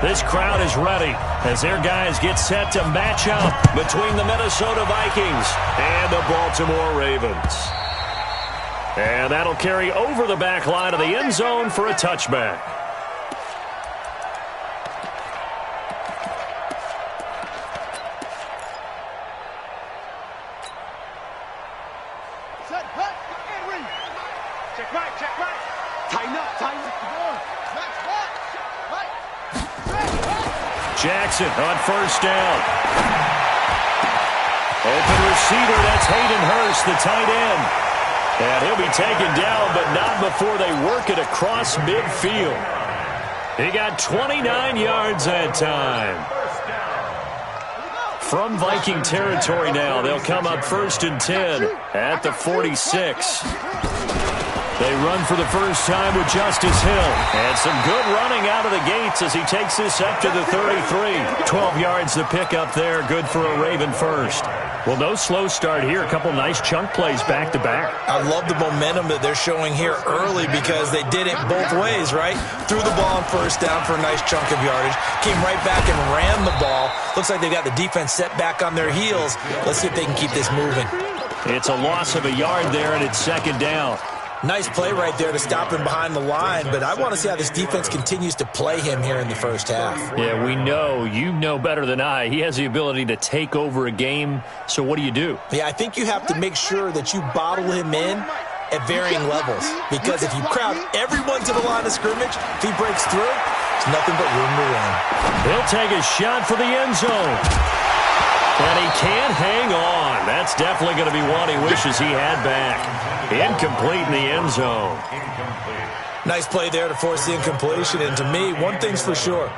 This crowd is ready as their guys get set to match up between the Minnesota Vikings and the Baltimore Ravens. And that'll carry over the back line of the end zone for a touchback. Jackson on first down. Open receiver, that's Hayden Hurst, the tight end. And he'll be taken down, but not before they work it across midfield. He got 29 yards that time. From Viking territory now, they'll come up 1st and 10 at the 46. They run for the first time with Justice Hill. And some good running out of the gates as he takes this up to the 33. 12 yards to pick up there. Good for a Raven first. Well, no slow start here. A couple nice chunk plays back-to-back. I love the momentum that they're showing here early because they did it both ways, right? Threw the ball on first down for a nice chunk of yardage. Came right back and ran the ball. Looks like they've got the defense set back on their heels. Let's see if they can keep this moving. It's a loss of a yard there, and it's 2nd down. Nice play right there to stop him behind the line, but I want to see how this defense continues to play him here in the first half. Yeah, we know. You know better than I. He has the ability to take over a game, so what do? Yeah, I think you have to make sure that you bottle him in at varying levels, because if you crowd everyone to the line of scrimmage, if he breaks through, there's nothing but room to run. He'll take a shot for the end zone. And he can't hang on. That's definitely going to be one he wishes he had back. Incomplete in the end zone. Nice play there to force the incompletion. And to me, one thing's for sure.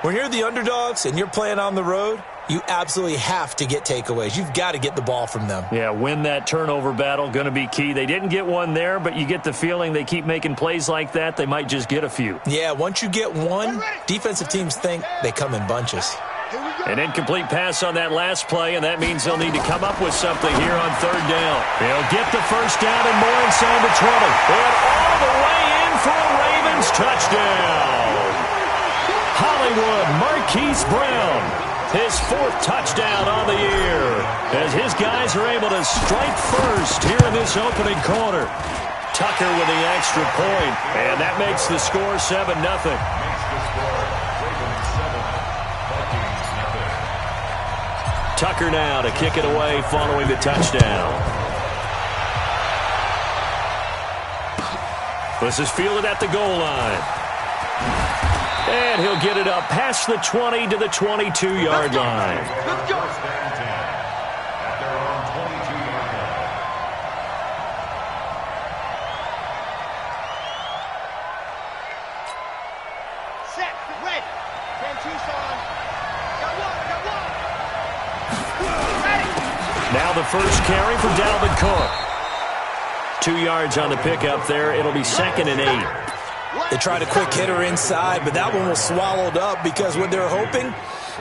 When you're the underdogs and you're playing on the road, you absolutely have to get takeaways. You've got to get the ball from them. Yeah, win that turnover battle, going to be key. They didn't get one there, but you get the feeling they keep making plays like that, they might just get a few. Yeah, once you get one, defensive teams think they come in bunches. An incomplete pass on that last play, and that means they'll need to come up with something here on 3rd down. They'll get the first down and more inside the 20. And all the way in for a Ravens touchdown. Hollywood Marquise Brown, his 4th touchdown on the year, as his guys are able to strike first here in this opening quarter. Tucker with the extra point, and that makes the score 7-0. Tucker now to kick it away following the touchdown. This is fielded at the goal line. And he'll get it up past the 20 to the 22-yard line. Let's go. Set, ready. 10-2 on. Got one. Now the first carry for Dalvin Cook. 2 yards on the pickup there. It'll be 2nd and 8. They tried a quick hitter inside, but that one was swallowed up because what they're hoping,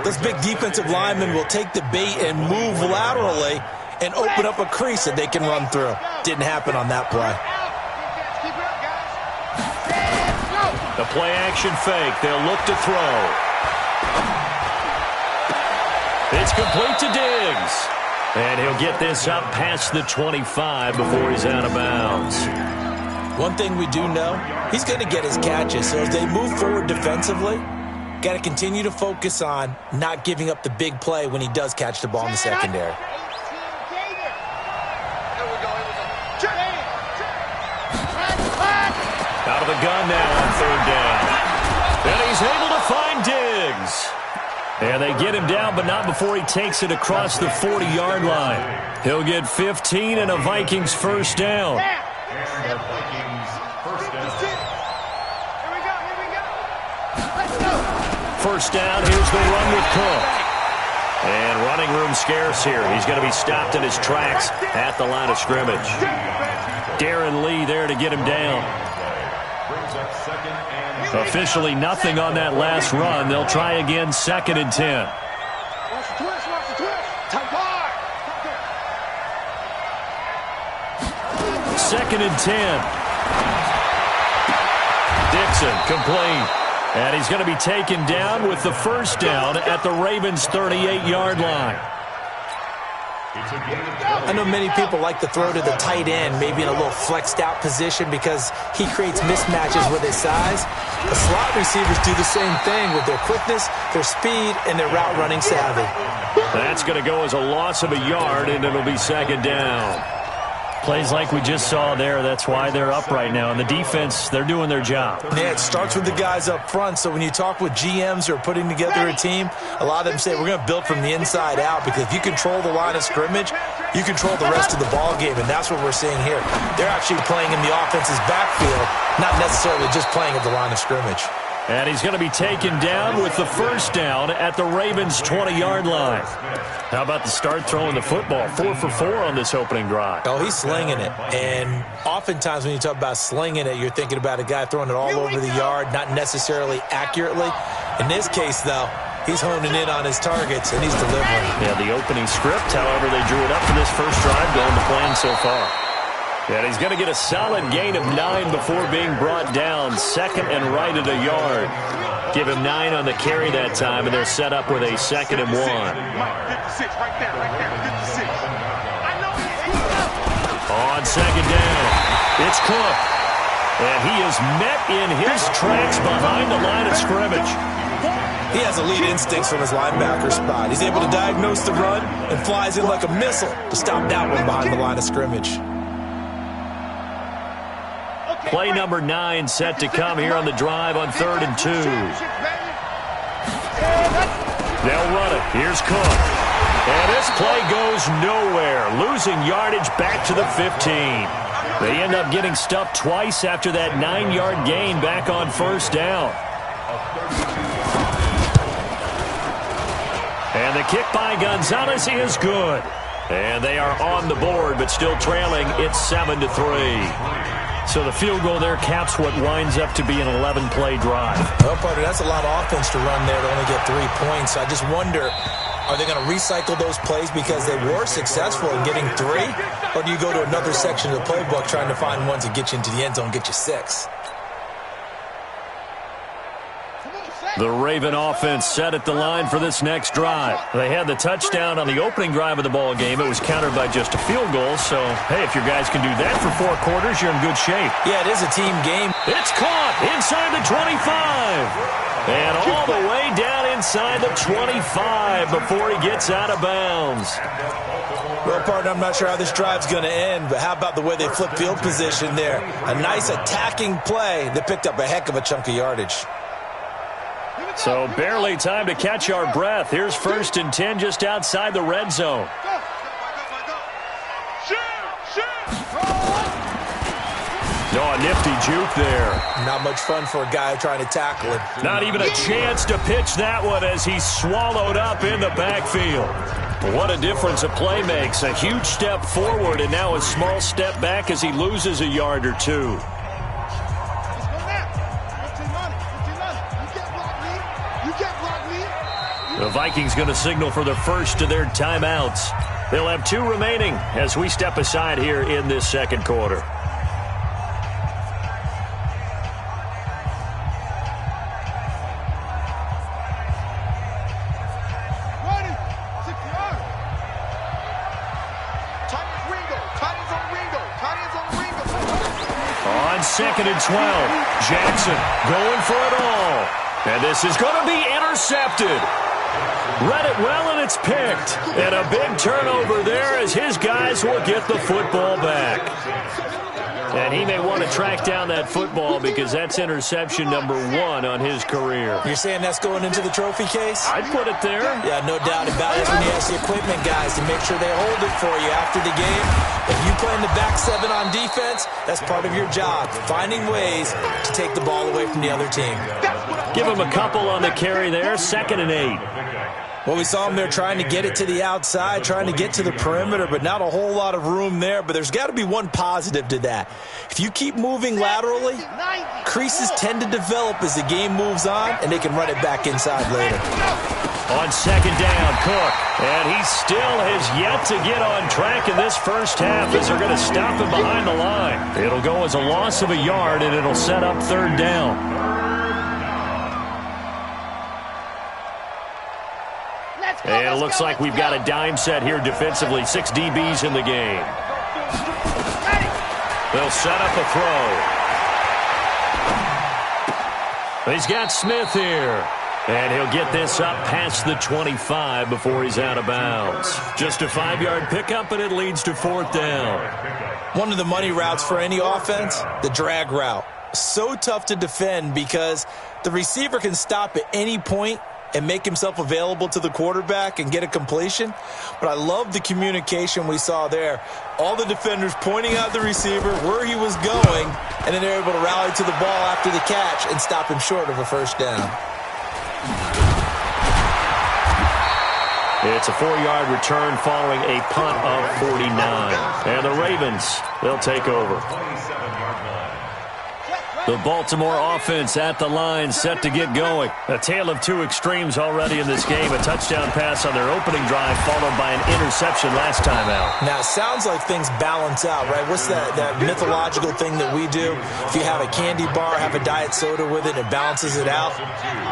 those big defensive linemen will take the bait and move laterally and open up a crease that they can run through. Didn't happen on that play. The play-action fake. They'll look to throw. It's complete to Diggs. And he'll get this up past the 25 before he's out of bounds. One thing we do know, he's going to get his catches. So as they move forward defensively, got to continue to focus on not giving up the big play when he does catch the ball in the secondary. Out of the gun now on 3rd down. And he's able to find Diggs. And they get him down, but not before he takes it across the 40-yard line. He'll get 15 and a Vikings first down. First down, here's the run with Cook. And running room scarce here. He's going to be stopped in his tracks at the line of scrimmage. Darren Lee there to get him down. Officially nothing on that last run. They'll try again, 2nd and 10. Second and 10. Dixon complete. And he's going to be taken down with the first down at the Ravens' 38-yard line. I know many people like to throw to the tight end, maybe in a little flexed out position because he creates mismatches with his size. The slot receivers do the same thing with their quickness, their speed, and their route running savvy. That's going to go as a loss of a yard, and it'll be second down. Plays like we just saw there, that's why they're up right now. And the defense, they're doing their job. Yeah, it starts with the guys up front. So when you talk with GMs who are putting together a team, a lot of them say we're going to build from the inside out, because if you control the line of scrimmage, you control the rest of the ball game, and that's what we're seeing here. They're actually playing in the offense's backfield, not necessarily just playing at the line of scrimmage. And he's going to be taken down with the first down at the Ravens' 20-yard line. How about the start throwing the football? 4 for 4 on this opening drive. Oh, he's slinging it. And oftentimes when you talk about slinging it, you're thinking about a guy throwing it all over the yard, not necessarily accurately. In this case, though, he's honing in on his targets, and he's delivering. Yeah, the opening script, however, they drew it up for this first drive going to plan so far. And he's going to get a solid gain of 9 before being brought down. Second and right at a yard. Give him 9 on the carry that time, and they're set up with a 2nd and 1. On second down, it's Cook. And he is met in his tracks behind the line of scrimmage. He has elite instincts from his linebacker spot. He's able to diagnose the run and flies in like a missile to stop that one behind the line of scrimmage. Play number 9 set to come here on the drive on 3rd and 2. They'll run it. Here's Cook. And this play goes nowhere. Losing yardage back to the 15. They end up getting stuffed twice after that 9-yard gain back on first down. And the kick by Gonzalez is good. And they are on the board, but still trailing. It's 7-3. So the field goal there caps what winds up to be an 11-play drive. Well, partner, that's a lot of offense to run there to only get 3 points. I just wonder, are they going to recycle those plays because they were successful in getting 3? Or do you go to another section of the playbook trying to find ones that get you into the end zone and get you 6? The Raven offense set at the line for this next drive. They had the touchdown on the opening drive of the ball game. It was countered by just a field goal. So, hey, if your guys can do that for 4 quarters, you're in good shape. Yeah, it is a team game. It's caught inside the 25. And all the way down inside the 25 before he gets out of bounds. Well, partner, I'm not sure how this drive's going to end, but how about the way they flip field position there? A nice attacking play that picked up a heck of a chunk of yardage. So barely time to catch our breath. Here's 1st and 10 just outside the red zone. Oh, a nifty juke there. Not much fun for a guy trying to tackle it. Not even a chance to pitch that one as he's swallowed up in the backfield. What a difference a play makes. A huge step forward and now a small step back as he loses a yard or 2. The Vikings going to signal for the first of their timeouts. They'll have 2 remaining as we step aside here in this second quarter. On 2nd and 12, Jackson going for it all. And this is going to be intercepted. Read it well, and it's picked. And a big turnover there as his guys will get the football back. And he may want to track down that football because that's interception number 1 on his career. You're saying that's going into the trophy case? I'd put it there. Yeah, no doubt about it. That's when you ask the equipment guys to make sure they hold it for you after the game. If you play in the back 7 on defense, that's part of your job, finding ways to take the ball away from the other team. Give him a couple on the carry there, 2nd and 8. Well, we saw him there trying to get it to the outside, trying to get to the perimeter, but not a whole lot of room there. But there's got to be one positive to that. If you keep moving laterally, creases tend to develop as the game moves on, and they can run it back inside later. On 2nd down, Cook. And he still has yet to get on track in this first half as they're going to stop him behind the line. It'll go as a loss of a yard, and it'll set up 3rd down. And it looks like we've got a dime set here defensively. 6 DBs in the game. They'll set up a throw. He's got Smith here. And he'll get this up past the 25 before he's out of bounds. Just a 5-yard pickup, and it leads to 4th down. One of the money routes for any offense, the drag route. So tough to defend because the receiver can stop at any point and make himself available to the quarterback and get a completion. But I love the communication we saw there. All the defenders pointing out the receiver, where he was going, and then they're able to rally to the ball after the catch and stop him short of a 1st down. It's a 4-yard return following a punt of 49. And the Ravens, they'll take over. The Baltimore offense at the line, set to get going. A tale of 2 extremes already in this game. A touchdown pass on their opening drive, followed by an interception last time out. Now, it sounds like things balance out, right? What's that mythological thing that we do? If you have a candy bar, have a diet soda with it, it balances it out.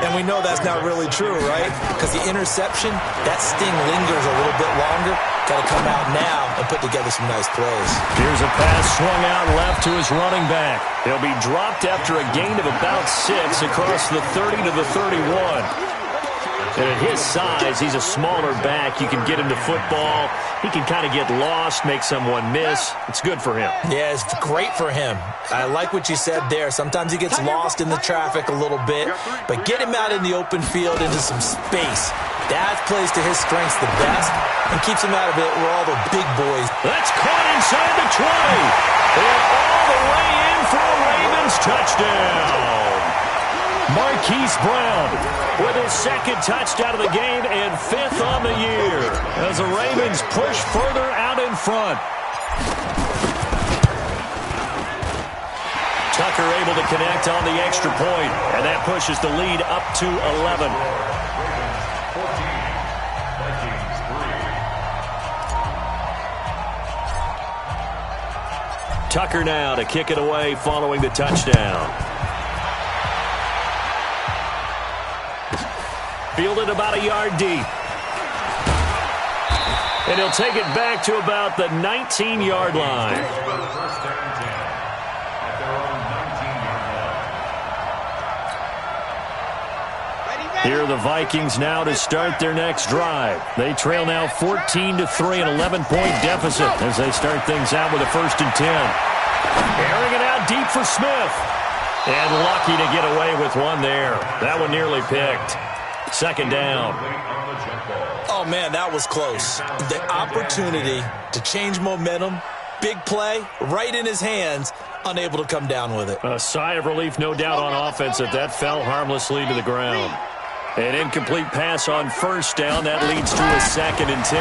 And we know that's not really true, right? Because the interception, that sting lingers a little bit longer. Got to come out now and put together some nice plays. Here's a pass swung out left to his running back. He'll be dropped after a gain of about 6 across the 30 to the 31. And at his size, he's a smaller back. You can get into football. He can kind of get lost, make someone miss. It's good for him. Yeah, it's great for him. I like what you said there. Sometimes he gets lost in the traffic a little bit, but get him out in the open field into some space. That plays to his strengths the best and keeps him out of it where all the big boys. That's caught inside the 20. And all the way in for a Ravens touchdown. Marquise Brown with his 2nd touchdown of the game and 5th on the year as the Ravens push further out in front. Tucker able to connect on the extra point, and that pushes the lead up to 11. Tucker now to kick it away following the touchdown. Fielded about a yard deep. And he'll take it back to about the 19-yard line. Here are the Vikings now to start their next drive. They trail now 14-3, an 11-point deficit as they start things out with a 1st and 10. Airing it out deep for Smith. And lucky to get away with one there. That one nearly picked. 2nd down. Oh, man, that was close. The opportunity to change momentum, big play, right in his hands, unable to come down with it. A sigh of relief, no doubt, on offense that fell harmlessly to the ground. An incomplete pass on 1st down. That leads to a 2nd and 10.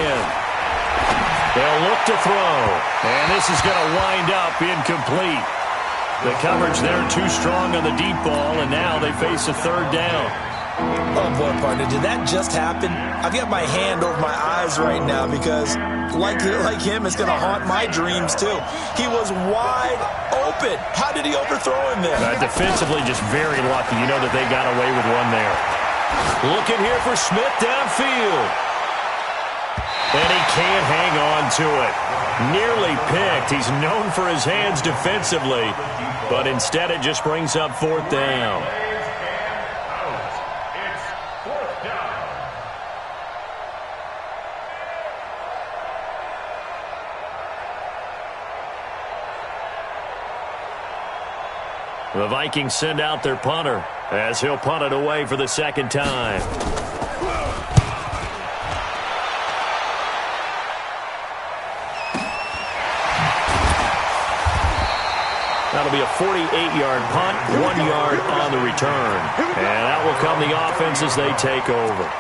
They'll look to throw. And this is going to wind up incomplete. The coverage there too strong on the deep ball, and now they face a 3rd down. Oh, boy, partner, did that just happen? I've got my hand over my eyes right now because, like him, it's going to haunt my dreams, too. He was wide open. How did he overthrow him there? Defensively, just very lucky. You know that they got away with one there. Looking here for Smith downfield. And he can't hang on to it. Nearly picked. He's known for his hands defensively, but instead it just brings up 4th down. The Vikings send out their punter as he'll punt it away for the 2nd time. That'll be a 48-yard punt, 1 yard on the return. And out will come the offense as they take over.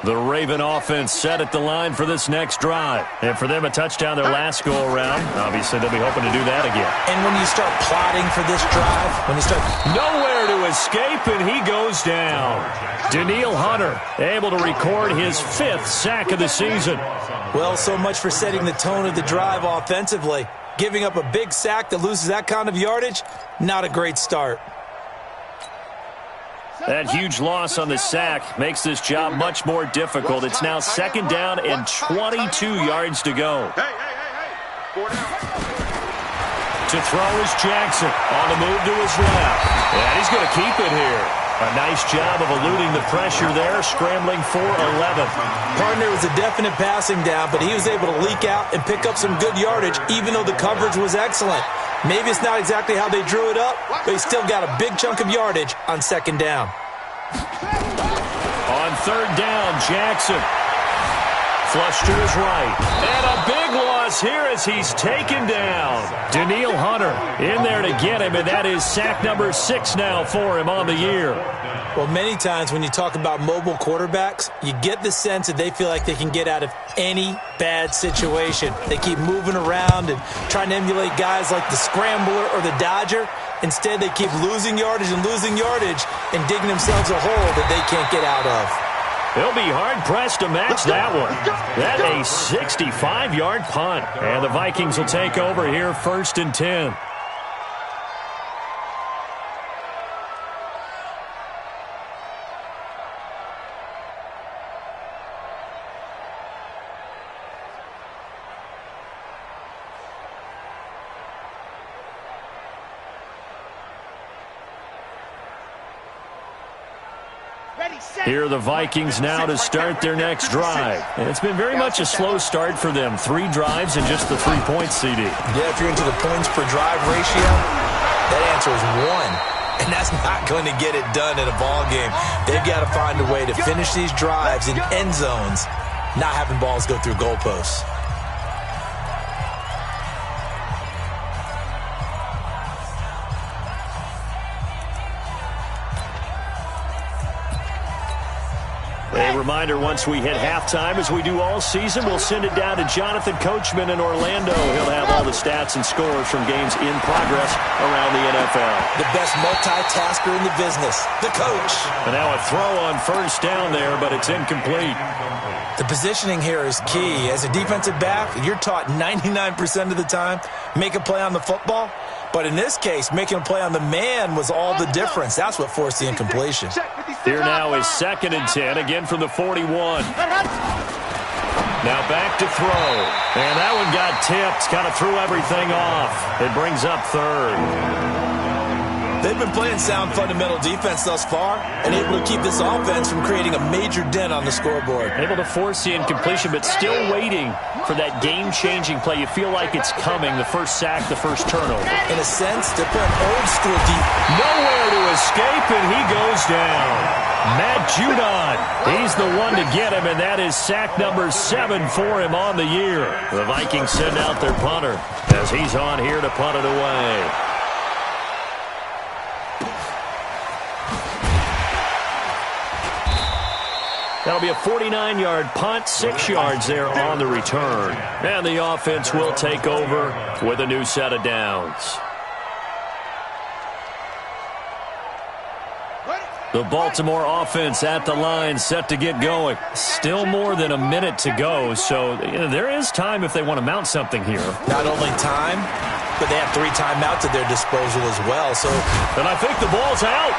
The Raven offense set at the line for this next drive. And for them, a touchdown their last go-around. Obviously, they'll be hoping to do that again. And when you start plotting for this drive, when you start... Nowhere to escape, and he goes down. Danielle Hunter able to record his 5th sack of the season. Well, so much for setting the tone of the drive offensively. Giving up a big sack that loses that kind of yardage, not a great start. That huge loss on the sack makes this job much more difficult. It's now 2nd down and 22 yards to go. To throw is Jackson. On the move to his left. And he's going to keep it here. A nice job of eluding the pressure there, scrambling for 11. Partner was a definite passing down, but he was able to leak out and pick up some good yardage, even though the coverage was excellent. Maybe it's not exactly how they drew it up, but he still got a big chunk of yardage on 2nd down. On 3rd down, Jackson. Flush to his right. And a big loss here as he's taken down. Danielle Hunter in there to get him, and that is sack number 6 now for him on the year. Well, many times when you talk about mobile quarterbacks, you get the sense that they feel like they can get out of any bad situation. They keep moving around and trying to emulate guys like the Scrambler or the Dodger. Instead, they keep losing yardage and digging themselves a hole that they can't get out of. They'll be hard-pressed to match that one. That's a 65-yard punt. And the Vikings will take over here 1st and 10. Here are the Vikings now to start their next drive. And it's been very much a slow start for them. 3 drives and just the 3 points, CD. Yeah, if you're into the points per drive ratio, that answer is 1. And that's not going to get it done in a ball game. They've got to find a way to finish these drives in end zones, not having balls go through goalposts. A reminder, once we hit halftime, as we do all season, we'll send it down to Jonathan Coachman in Orlando. He'll have all the stats and scores from games in progress around the NFL. The best multitasker in the business, the coach. And now a throw on 1st down there, but it's incomplete. The positioning here is key. As a defensive back, you're taught 99% of the time, make a play on the football. But in this case, making a play on the man was all the difference. That's what forced the incompletion. Here now is 2nd and 10, again from the 41. Now back to throw. And that one got tipped, kind of threw everything off. It brings up 3rd. They've been playing sound fundamental defense thus far and able to keep this offense from creating a major dent on the scoreboard. Able to force the incompletion, but still waiting for that game-changing play. You feel like it's coming, the first sack, the first turnover. In a sense, they're playing old school deep. Nowhere to escape, and he goes down. Matt Judon, he's the one to get him, and that is sack number 7 for him on the year. The Vikings send out their punter as he's on here to punt it away. That'll be a 49-yard punt, 6 yards there on the return. And the offense will take over with a new set of downs. The Baltimore offense at the line, set to get going. Still more than a minute to go, so there is time if they want to mount something here. Not only time, but they have 3 timeouts at their disposal as well. And I think the ball's out.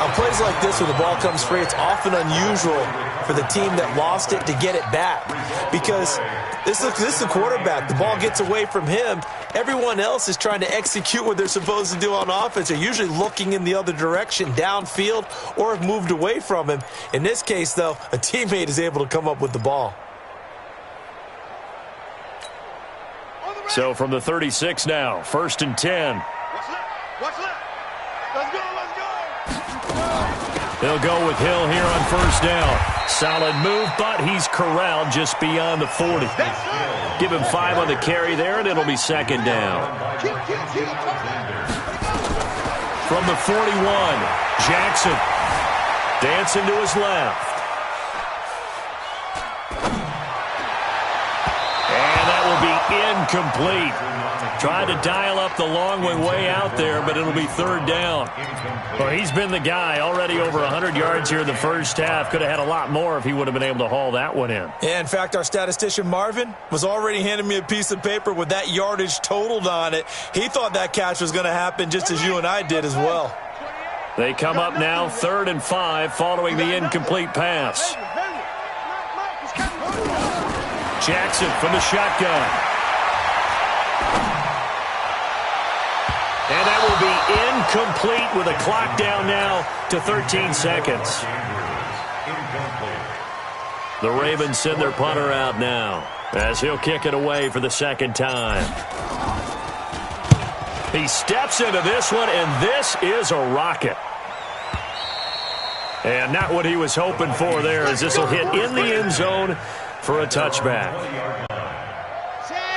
On plays like this where the ball comes free, it's often unusual for the team that lost it to get it back. Because this is the quarterback. The ball gets away from him. Everyone else is trying to execute what they're supposed to do on offense. They're usually looking in the other direction, downfield, or have moved away from him. In this case, though, a teammate is able to come up with the ball. So from the 36 now, 1st and 10. What's left? Let's go, let's go. They'll go with Hill here on 1st down. Solid move, but he's corralled just beyond the 40. Give him 5 on the carry there, and it'll be 2nd down. From the 41, Jackson dancing to his left. And that will be incomplete. Tried to dial up the long way out there, but it'll be third down. Well, he's been the guy already over 100 yards here in the first half. Could have had a lot more if he would have been able to haul that one in. Yeah, in fact, our statistician Marvin was already handing me a piece of paper with that yardage totaled on it. He thought that catch was going to happen just as you and I did as well. They come up now 3rd and 5 following the incomplete pass. Jackson from the shotgun. And that will be incomplete with a clock down now to 13 seconds. The Ravens send their punter out now as he'll kick it away for the second time. He steps into this one, and this is a rocket. And not what he was hoping for there, as this will hit in the end zone for a touchback.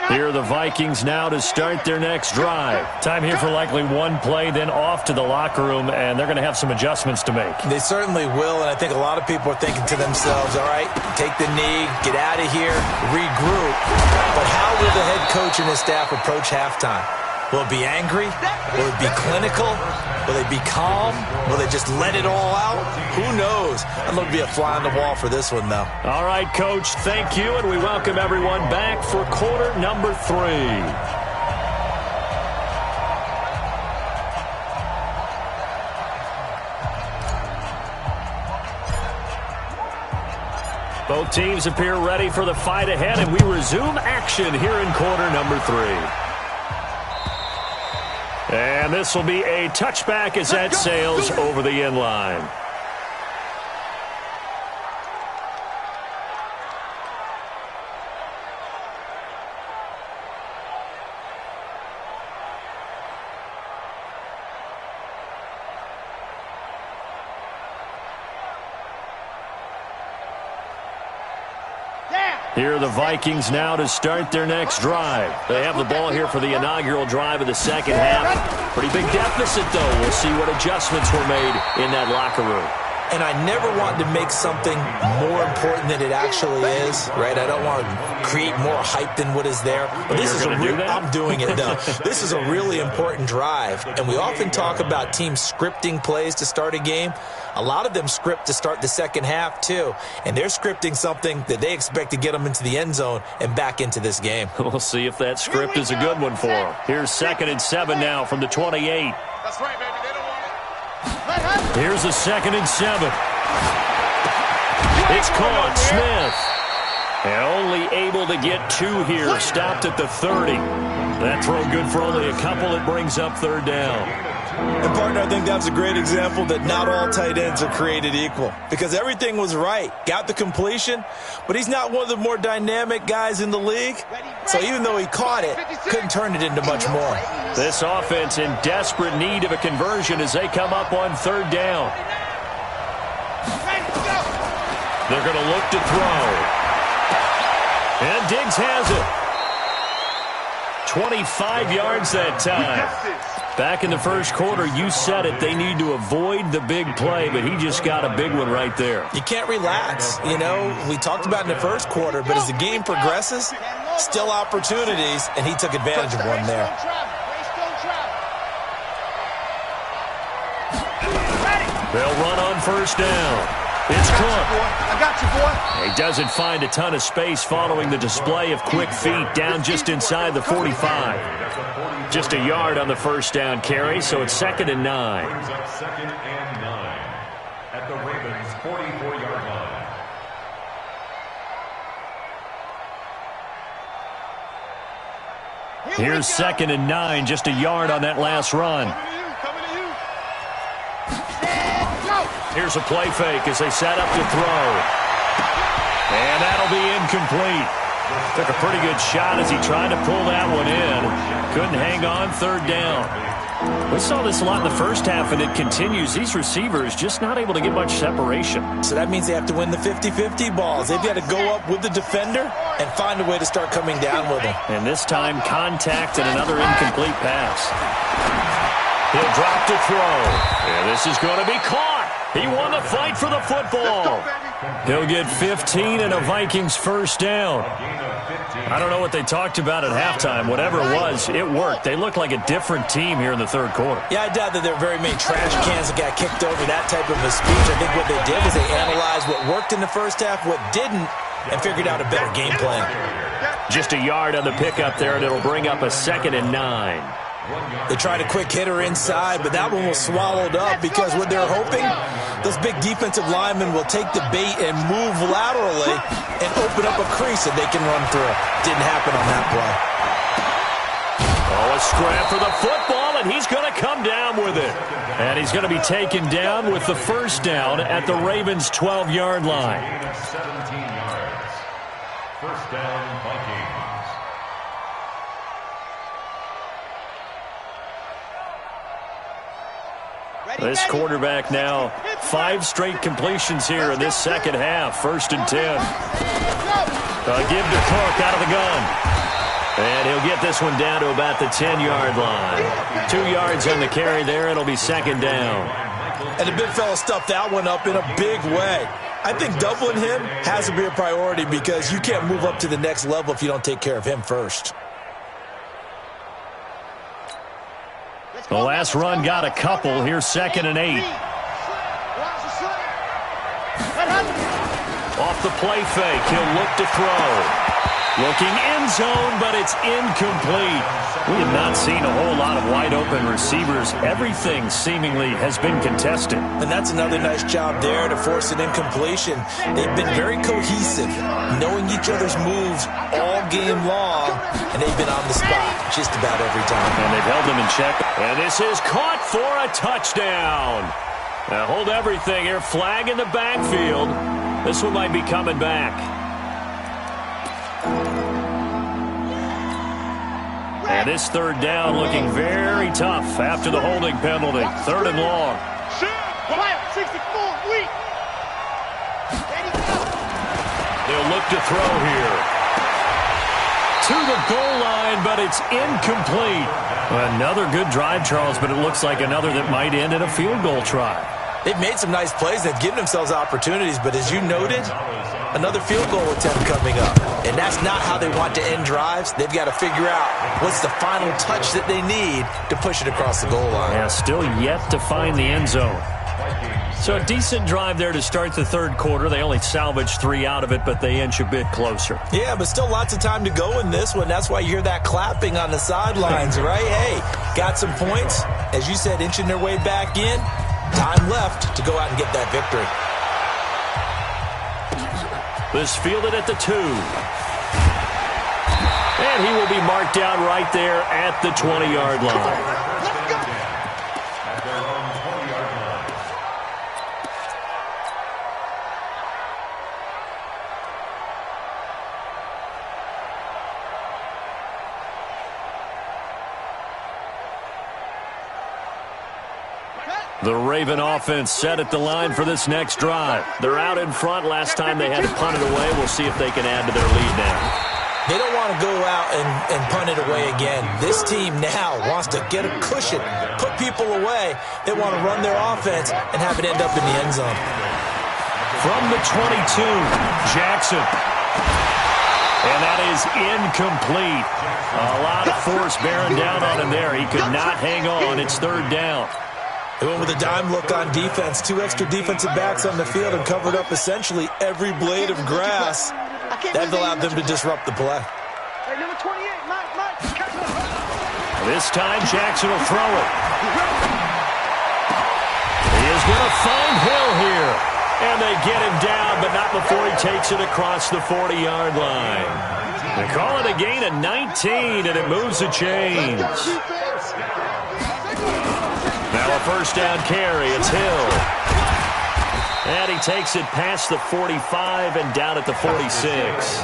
Here are the Vikings now to start their next drive. Time here for likely one play, then off to the locker room, and they're going to have some adjustments to make. They certainly will, and I think a lot of people are thinking to themselves, all right, take the knee, get out of here, regroup. But how will the head coach and his staff approach halftime? Will it be angry? Will it be clinical? Will they be calm? Will they just let it all out? Who knows? I'd love to be a fly on the wall for this one, though. All right, Coach, thank you, and we welcome everyone back for quarter number 3. Both teams appear ready for the fight ahead, and we resume action here in quarter number 3. And this will be a touchback as that sails over the end line. Here are the Vikings now to start their next drive. They have the ball here for the inaugural drive of the second half. Pretty big deficit, though. We'll see what adjustments were made in that locker room. And I never want to make something more important than it actually is, right? I don't want to create more hype than what is there. But this is I'm doing it, though. This is a really important drive. And we often talk about teams scripting plays to start a game. A lot of them script to start the second half, too. And they're scripting something that they expect to get them into the end zone and back into this game. We'll see if that script is a good one for them. Here's 2nd and 7 now from the 28. That's right, baby. They don't want it. Here's a 2nd and 7. It's caught. Smith. And only able to get 2 here. Stopped at the 30. That throw good for only a couple. It brings up 3rd down. And, partner, I think that's a great example that not all tight ends are created equal. Because everything was right. Got the completion, but he's not one of the more dynamic guys in the league. So even though he caught it, couldn't turn it into much more. This offense in desperate need of a conversion as they come up on 3rd down. They're going to look to throw. And Diggs has it. 25 yards that time. Back in the first quarter, you said it, they need to avoid the big play, but he just got a big one right there. You can't relax. You know, we talked about in the first quarter, but as the game progresses, still opportunities, and he took advantage of one there. They'll run on 1st down. It's Cook. I got you, boy. He doesn't find a ton of space following the display of quick feet down just inside the 45. Just a yard on the 1st down carry, so it's 2nd and 9. Second and 9 at the Ravens' 44-yard line. Here's 2nd and 9, just a yard on that last run. Here's a play fake as they set up to throw. And that'll be incomplete. Took a pretty good shot as he tried to pull that one in. Couldn't hang on 3rd down. We saw this a lot in the first half, and it continues. These receivers just not able to get much separation. So that means they have to win the 50-50 balls. They've got to go up with the defender and find a way to start coming down with him. And this time, contact and another incomplete pass. He'll drop to throw. And this is going to be caught. He won the fight for the football. He'll get 15 and a Vikings first down. I don't know what they talked about at halftime. Whatever it was, it worked. They look like a different team here in the third quarter. Yeah, I doubt that there are very many trash cans that got kicked over, that type of a speech. I think what they did was they analyzed what worked in the first half, what didn't, and figured out a better game plan. Just a yard on the pickup there, and it'll bring up a 2nd and 9. They tried a quick hitter inside, but that one was swallowed up because what they're hoping, those big defensive linemen will take the bait and move laterally and open up a crease that they can run through. Didn't happen on that play. Oh, a scrap for the football, and he's going to come down with it. And he's going to be taken down with the first down at the Ravens' 12-yard line. 17 yards. First down, Vikings. This quarterback now 5 straight completions here in this second half. 1st and 10. Give to Cook out of the gun. And he'll get this one down to about the 10-yard line. 2 yards on the carry there. It'll be 2nd down. And the big fella stuffed that one up in a big way. I think doubling him has to be a priority because you can't move up to the next level if you don't take care of him first. The last run got a couple. Here's 2nd and 8. Off the play fake. He'll look to throw. Looking end zone, but it's incomplete. We have not seen a whole lot of wide-open receivers. Everything seemingly has been contested. And that's another nice job there to force an incompletion. They've been very cohesive, knowing each other's moves all game long, and they've been on the spot just about every time. And they've held them in check. And this is caught for a touchdown. Now hold everything here. Flag in the backfield. This one might be coming back. And this 3rd down looking very tough after the holding penalty. 3rd and long. They'll look to throw here. To the goal line, but it's incomplete. Another good drive, Charles, but it looks like another that might end in a field goal try. They've made some nice plays. They've given themselves opportunities, but as you noted, another field goal attempt coming up. And that's not how they want to end drives. They've got to figure out what's the final touch that they need to push it across the goal line. Yeah, still yet to find the end zone. So a decent drive there to start the 3rd quarter. They only salvaged 3 out of it, but they inch a bit closer. Yeah, but still lots of time to go in this one. That's why you hear that clapping on the sidelines, right? Hey, got some points. As you said, inching their way back in. Time left to go out and get that victory. This fielded at the 2. And he will be marked down right there at the 20-yard line. The Raven offense set at the line for this next drive. They're out in front. Last time they had to punt it away. We'll see if they can add to their lead now. They don't want to go out and punt it away again. This team now wants to get a cushion, put people away. They want to run their offense and have it end up in the end zone. From the 22, Jackson. And that is incomplete. A lot of force bearing down on him there. He could not hang on. It's 3rd down. They went with a dime look on defense. 2 extra defensive backs on the field and covered up essentially every blade of grass. That allowed them to disrupt the play. This time, Jackson will throw it. He is going to find Hill here. And they get him down, but not before he takes it across the 40-yard line. They call it a gain of 19, and it moves the chains. Now a first down carry. It's Hill. And he takes it past the 45 and down at the 46.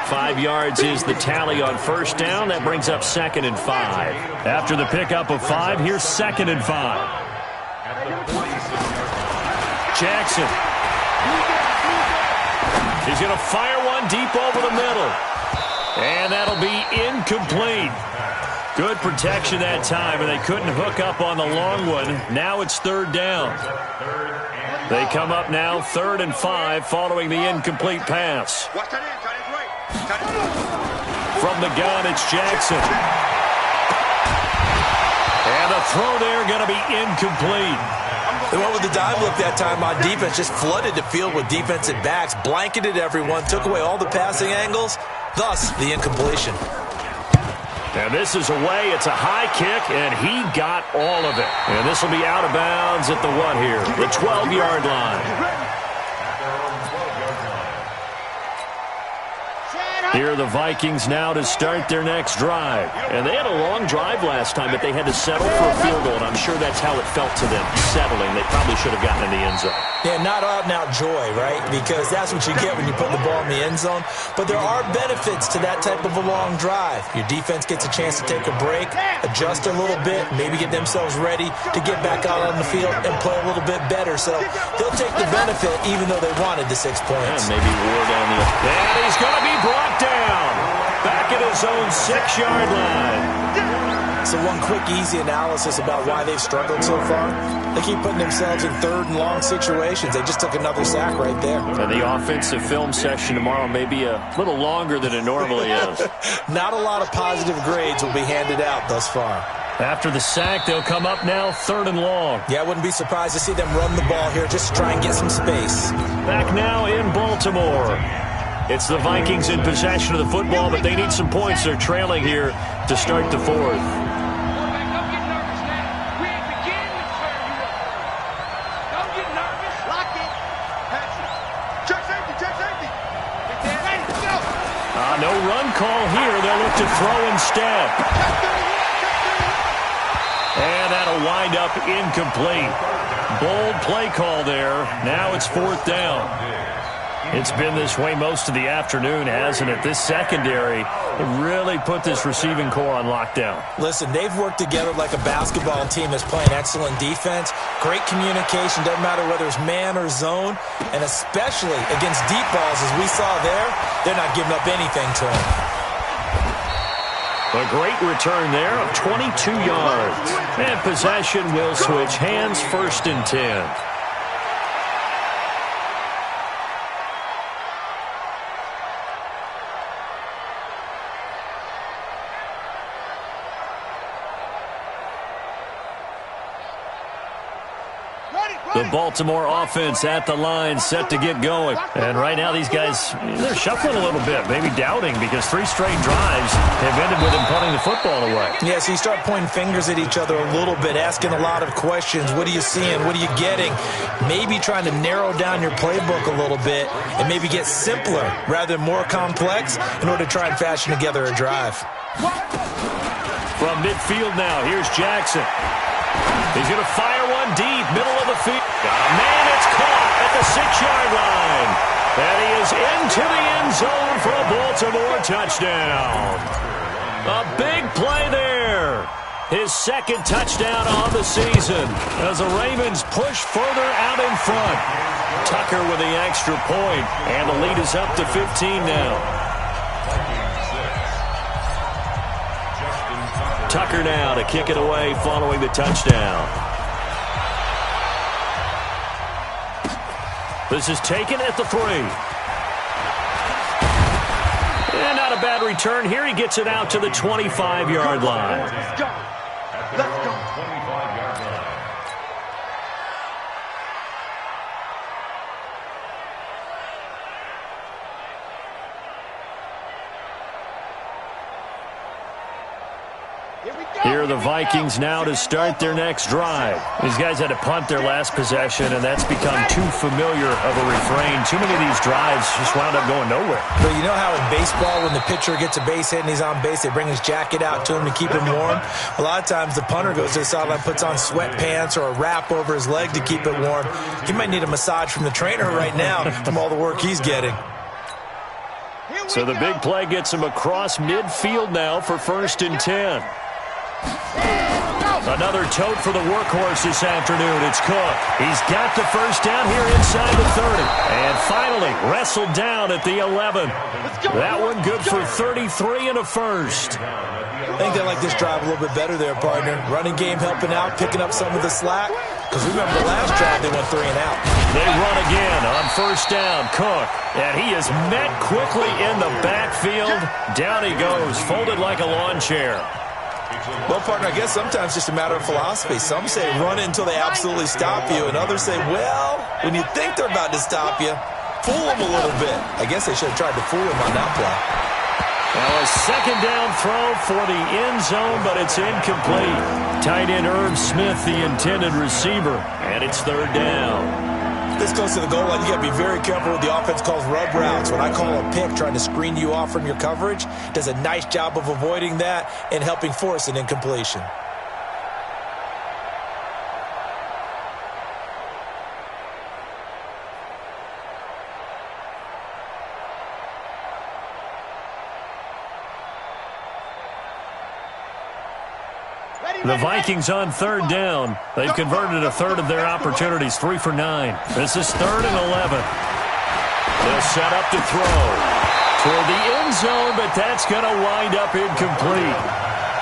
5 yards is the tally on first down. That brings up 2nd and 5. After the pickup of 5, here's 2nd and 5. Jackson. He's going to fire one deep over the middle. And that'll be incomplete. Good protection that time, and they couldn't hook up on the long one. Now it's third down. They come up now 3rd and 5 following the incomplete pass. From the gun, it's Jackson. And the throw there going to be incomplete. They went with the dive look that time on defense, just flooded the field with defensive backs, blanketed everyone, took away all the passing angles, thus the incompletion. And this is away. It's a high kick, and he got all of it. And this will be out of bounds at the what here? The 12-yard line. Here are the Vikings now to start their next drive. And they had a long drive last time, but they had to settle for a field goal, and I'm sure that's how it felt to them, settling. They probably should have gotten in the end zone. Yeah, not out-and-out joy, right? Because that's what you get when you put the ball in the end zone. But there are benefits to that type of a long drive. Your defense gets a chance to take a break, adjust a little bit, maybe get themselves ready to get back out on the field and play a little bit better. So they'll take the benefit even though they wanted the 6 points. And maybe war down the... And he's going to be brought down. Back at his own 6-yard line. So one quick, easy analysis about why they've struggled so far. They keep putting themselves in 3rd and long situations. They just took another sack right there. And the offensive film session tomorrow may be a little longer than it normally is. Not a lot of positive grades will be handed out thus far. After the sack, they'll come up now 3rd and long. Yeah, I wouldn't be surprised to see them run the ball here just to try and get some space. Back now in Baltimore. It's the Vikings in possession of the football, but they need some points. They're trailing here to start the 4th. No run call here. They'll look to throw instead. And that'll wind up incomplete. Bold play call there. Now it's 4th down. It's been this way most of the afternoon, hasn't it? This secondary really put this receiving core on lockdown. Listen, they've worked together like a basketball team that's playing excellent defense. Great communication, doesn't matter whether it's man or zone. And especially against deep balls, as we saw there, they're not giving up anything to them. A great return there of 22 yards. And possession will switch hands, 1st and 10. The Baltimore offense at the line, set to get going. And right now these guys, they're shuffling a little bit, maybe doubting, because 3 straight drives have ended with them punting the football away. Yeah, so you start pointing fingers at each other a little bit, asking a lot of questions. What are you seeing? What are you getting? Maybe trying to narrow down your playbook a little bit and maybe get simpler rather than more complex in order to try and fashion together a drive. From midfield now, here's Jackson. He's going to fire one deep, middle of the field. Got a man, it's caught at the 6-yard line. And he is into the end zone for a Baltimore touchdown. A big play there. His 2nd touchdown on the season as the Ravens push further out in front. Tucker with the extra point, and the lead is up to 15 now. Tucker now to kick it away following the touchdown. This is taken at the 3. And not a bad return here. He gets it out to the 25-yard line. Let's go. Let's go. 25-yard line. Here are the Vikings now to start their next drive. These guys had to punt their last possession, and that's become too familiar of a refrain. Too many of these drives just wound up going nowhere. But you know how in baseball, when the pitcher gets a base hit and he's on base, they bring his jacket out to him to keep him warm? A lot of times the punter goes to the sideline, puts on sweatpants or a wrap over his leg to keep it warm. He might need a massage from the trainer right now from all the work he's getting. So the big play gets him across midfield now for 1st and 10. Another tote for the workhorse this afternoon. It's Cook. He's got the 1st down here inside the 30. And finally wrestled down at the 11. That one good for 33 and a 1st. I think they like this drive a little bit better there, partner. Running game helping out, picking up some of the slack. Because remember the last drive, they went 3 and out. They run again on first down. Cook, and he is met quickly in the backfield. Down he goes, folded like a lawn chair. Well, partner, I guess sometimes it's just a matter of philosophy. Some say run it until they absolutely stop you, and others say, well, when you think they're about to stop you, fool them a little bit. I guess they should have tried to fool him on that play. Now a second down throw for the end zone, but it's incomplete. Tight end Irv Smith, the intended receiver, and it's third down. This close to the goal line, you got to be very careful with the offense calls rub routes. When I call a pick, trying to screen you off from your coverage, does a nice job of avoiding that and helping force an incompletion. The Vikings on third down. They've converted a third of their opportunities, 3 for 9. This is 3rd and 11. They'll set up to throw toward the end zone, but that's going to wind up incomplete.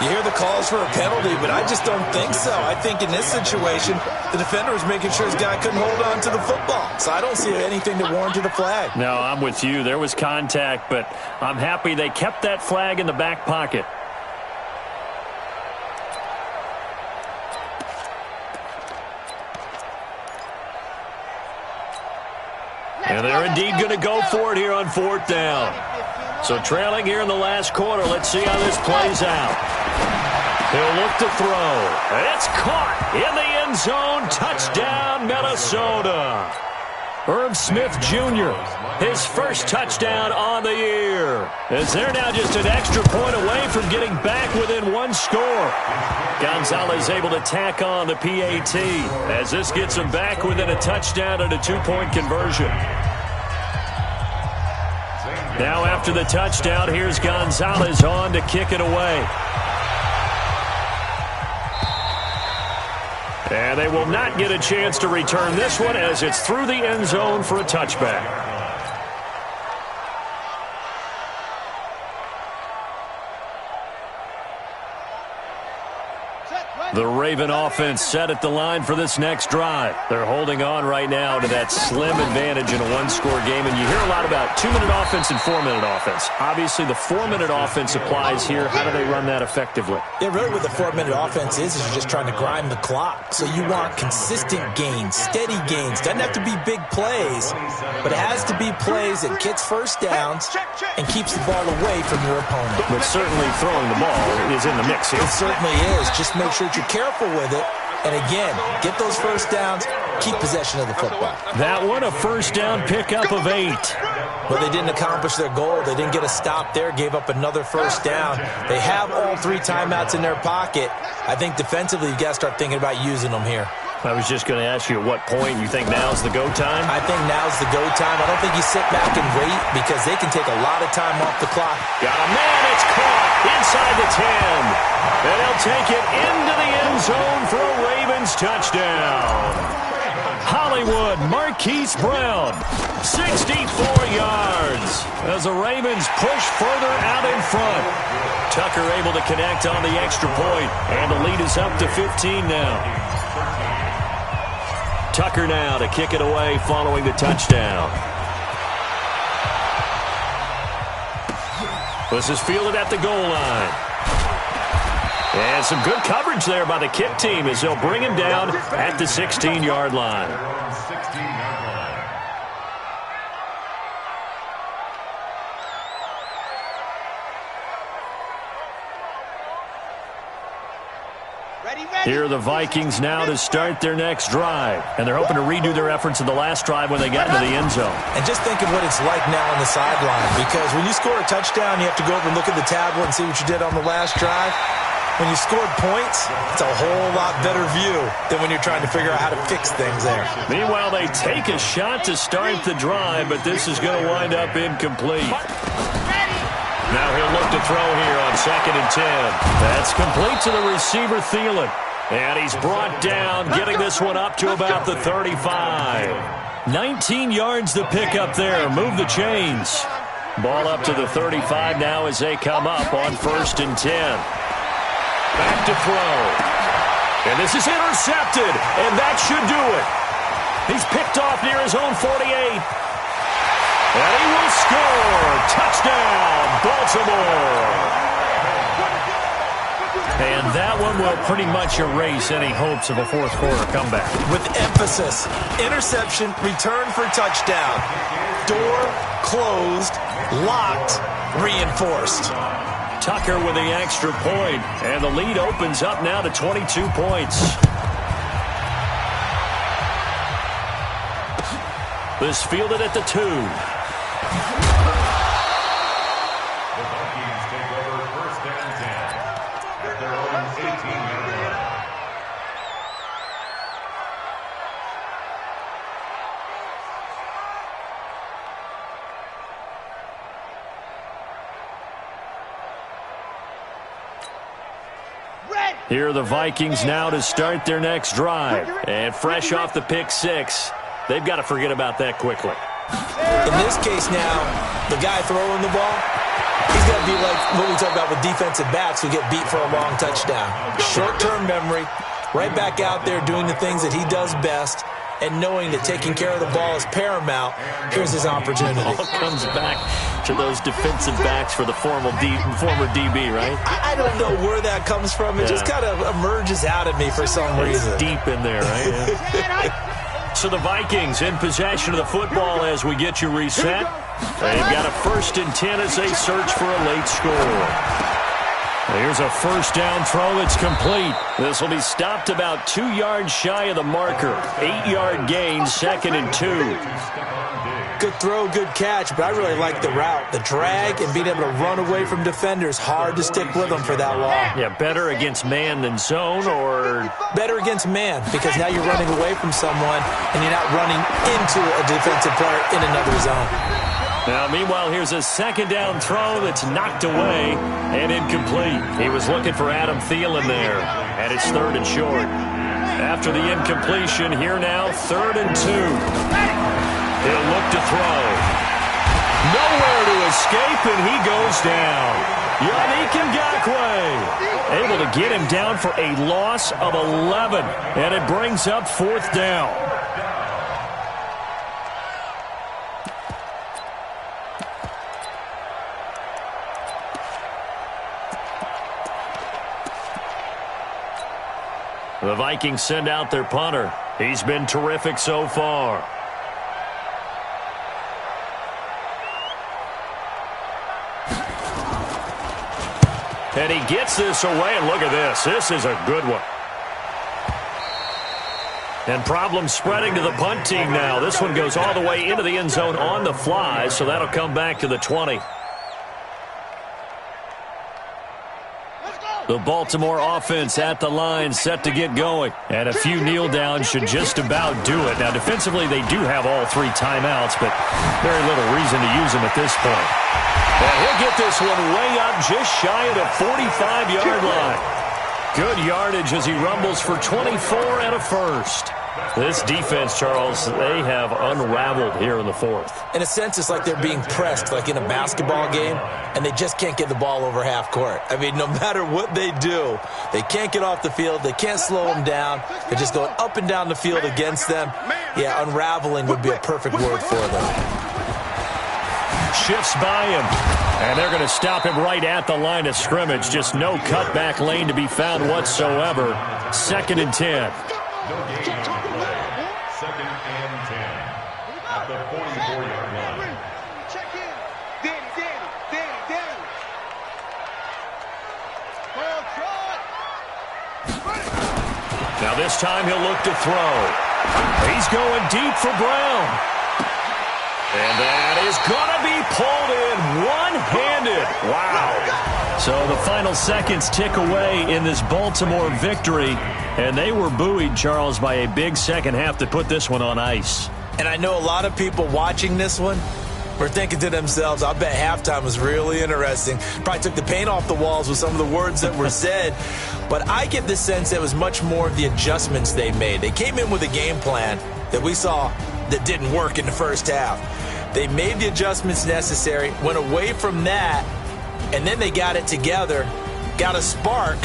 You hear the calls for a penalty, but I just don't think so. I think in this situation, the defender was making sure his guy couldn't hold on to the football. So I don't see anything to warrant a flag. No, I'm with you. There was contact, but I'm happy they kept that flag in the back pocket. And they're indeed going to go for it here on 4th down. So trailing here in the last quarter. Let's see how this plays out. He'll look to throw. And it's caught in the end zone. Touchdown, Minnesota. Irv Smith Jr., his first touchdown on the year. As they're now just an extra point away from getting back within 1 score. Gonzalez able to tack on the PAT as this gets him back within a touchdown and a 2-point conversion. Now after the touchdown, here's Gonzalez on to kick it away. And they will not get a chance to return this one as it's through the end zone for a touchback. The Raven offense set at the line for this next drive. They're holding on right now to that slim advantage in a 1-score game. And you hear a lot about 2-minute offense and 4-minute offense. Obviously, the 4-minute offense applies here. How do they run that effectively? Yeah, really what the 4-minute offense is you're just trying to grind the clock. So you want consistent gains, steady gains. Doesn't have to be big plays, but it has to be plays that gets first downs and keeps the ball away from your opponent. But certainly throwing the ball is in the mix here. It certainly is. Just make sure that you're careful with it. And again, get those first downs, keep possession of the football. That one, a first down pickup of 8. But they didn't accomplish their goal. They didn't get a stop there, gave up another first down. They have all 3 timeouts in their pocket. I think defensively, you got to start thinking about using them here. I was just going to ask you at what point you think now's the go time? I think now's the go time. I don't think you sit back and wait because they can take a lot of time off the clock. Got a man, it's caught inside the 10. And he'll take it into the end zone for a Ravens touchdown. Hollywood, Marquise Brown, 64 yards as the Ravens push further out in front. Tucker able to connect on the extra point, and the lead is up to 15 now. Tucker now to kick it away following the touchdown. This is fielded at the goal line. And some good coverage there by the kick team as they'll bring him down at the 16-yard line. Here are the Vikings now to start their next drive. And they're hoping to redo their efforts in the last drive when they got into the end zone. And just think of what it's like now on the sideline. Because when you score a touchdown, you have to go over and look at the tablet and see what you did on the last drive. When you scored points, it's a whole lot better view than when you're trying to figure out how to fix things there. Meanwhile, they take a shot to start the drive, but this is going to wind up incomplete. Now he'll look to throw here on 2nd and 10. That's complete to the receiver, Thielen. And he's brought down, getting this one up to about the 35. 19 yards to pick up there. Move the chains. Ball up to the 35 now as they come up on 1st and 10. Back to throw. And this is intercepted, and that should do it. He's picked off near his own 48. And he will score. Touchdown, Baltimore. And that one will pretty much erase any hopes of a fourth quarter comeback. With emphasis, interception, return for touchdown. Door closed, locked, reinforced. Tucker with the extra point, and the lead opens up now to 22 points. This fielded at the 2. The Vikings take over first and 10 at their own 18-yard line. Here are the Vikings now to start their next drive. And fresh off the pick 6, they've got to forget about that quickly. In this case now, the guy throwing the ball, he's got to be like what we talk about with defensive backs who get beat for a long touchdown. Short-term memory, right back out there doing the things that he does best, and knowing that taking care of the ball is paramount. Here's his opportunity. All comes back to those defensive backs for the former DB, right? I don't know where that comes from. It just kind of emerges out of me for some reason. It's deep in there, right? Yeah. So the Vikings in possession of the football as we get you reset. They've got a 1st and 10 as they search for a late score. Here's a first down throw. It's complete. This will be stopped about 2 yards shy of the marker. 8-yard gain, 2nd and 2. Good throw, good catch, but I really like the route. The drag and being able to run away from defenders, hard to stick with them for that long. Yeah, better against man than zone, or better against man, because now you're running away from someone and you're not running into a defensive player in another zone. Now, meanwhile, here's a 2nd down throw that's knocked away and incomplete. He was looking for Adam Thielen there, and it's 3rd and short. After the incompletion, here now, 3rd and 2. He'll look to throw. Nowhere to escape, and he goes down. Yannick Ngakoue able to get him down for a loss of 11, and it brings up 4th down. The Vikings send out their punter. He's been terrific so far. And he gets this away, and look at this. This is a good one. And problems spreading to the punt team now. This one goes all the way into the end zone on the fly, so that'll come back to the 20. The Baltimore offense at the line, set to get going. And a few kneel downs should just about do it. Now, defensively, they do have all 3 timeouts, but very little reason to use them at this point. And he'll get this one way up just shy of the 45-yard line. Good yardage as he rumbles for 24 and a first. This defense, Charles, they have unraveled here in the 4th. In a sense, it's like they're being pressed, like in a basketball game, and they just can't get the ball over half court. I mean, no matter what they do, they can't get off the field. They can't slow them down. They're just going up and down the field against them. Yeah, unraveling would be a perfect word for them. Shifts by him, and they're going to stop him right at the line of scrimmage. Just no cutback lane to be found whatsoever. 2nd and 10. No gain on the play. 2nd and 10 at the 44-yard line. Check in. Danny. Now this time he'll look to throw. He's going deep for Brown. And that is going to be pulled in one-handed. Wow. So the final seconds tick away in this Baltimore victory. And they were buoyed, Charles, by a big second half to put this one on ice. And I know a lot of people watching this one were thinking to themselves, I bet halftime was really interesting. Probably took the paint off the walls with some of the words that were said. But I get the sense that it was much more of the adjustments they made. They came in with a game plan that we saw that didn't work in the first half. They made the adjustments necessary, went away from that, and then they got it together, got a spark,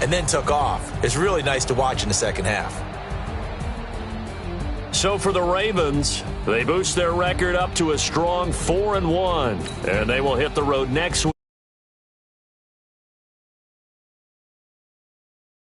and then took off. It's really nice to watch in the second half. So for the Ravens, they boost their record up to a strong 4-1, and they will hit the road next week.